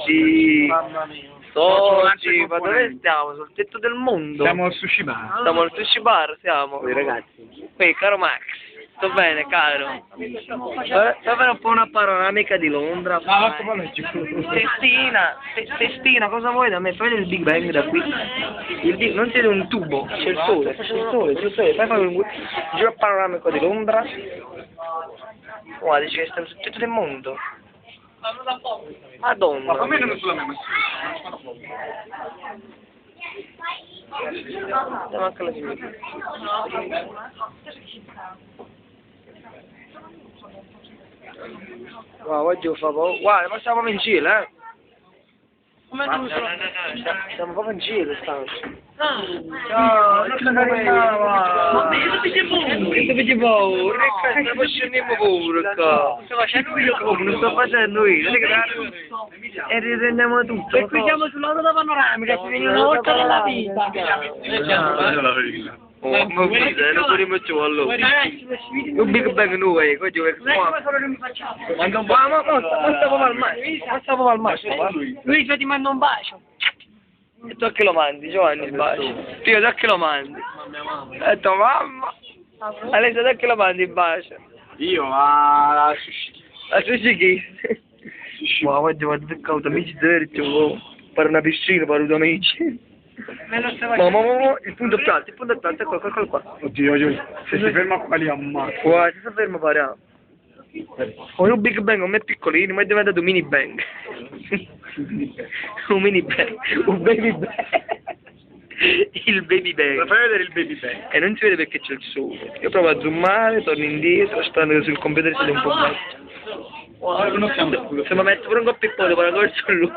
Sì. Mamma mia. Oggi, ma dove stiamo? Sul tetto del mondo. Siamo al sushi bar. Siamo al sushi bar, siamo. Con i ragazzi. Qui, caro Max. Sto bene, caro. Fai un po' una panoramica di Londra. Ah, fai. Testina, cosa vuoi da me? Fai il Big Bang da qui. Non siete un tubo, c'è il sole, Fai un giro panoramico di Londra. Guarda, dici che stiamo sul tetto del mondo. Madonna. Ma fammi non sulla mia Andiamo anche alla sinistra. Wow, oggi lo fa poco. Guarda, ma siamo in Cile, eh? Come giusto? Siamo proprio in Cile, stanno. Ciao, non Ma che che ti paura? Che cazzo facciamo pure qua? sto facendo io? Come non sto facendo io? E riprendiamo tutto. E qui siamo sulla ruota panoramica, si viene una volta nella vita. Oh, ma vedi, lo pure ci vuole allora. Ragazzi, questi video Un Big Bang noi, qua gioca qua. non facciamo. Ma stavo al massimo, Lui ti manda un bacio. E tu a che lo mandi, Giovanni, il bacio? Figlio, tu a che lo mandi? E tua mamma? Alessia, tu a che lo mandi il bacio? Io a sushi. A sushi kiss. Ma oggi vado a causa amici zeri, per una piscina, per due amici. Me lo stai Ma, facendo. il punto più alto, eccolo qua. Oddio, se si ferma qua li ammazzo. Guarda, si ferma pariamo. Un Big Bang, un me piccolino, ma è diventato un mini bang. Un mini bang, un baby bang. Il baby bang. Fai vedere il baby bang. E non si vede perché c'è il sole. Io provo a zoomare, torno indietro, sperando che sul computer si vede un po' meglio. Se mi metto pure un po' piccolo per la corsa lui.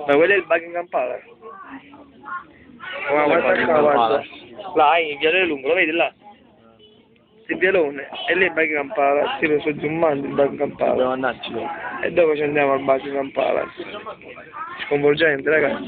Ma quello è il Buckingham Palace. Guarda qua, guarda. Là, in Viale Lungo, lo vedi là? Il vialone. E lì è il Buckingham Palace. Sì, lo sto zoomando il Buckingham Palace. Devo andarci. E dopo ci andiamo al Buckingham Palace. Sconvolgente, ragazzi.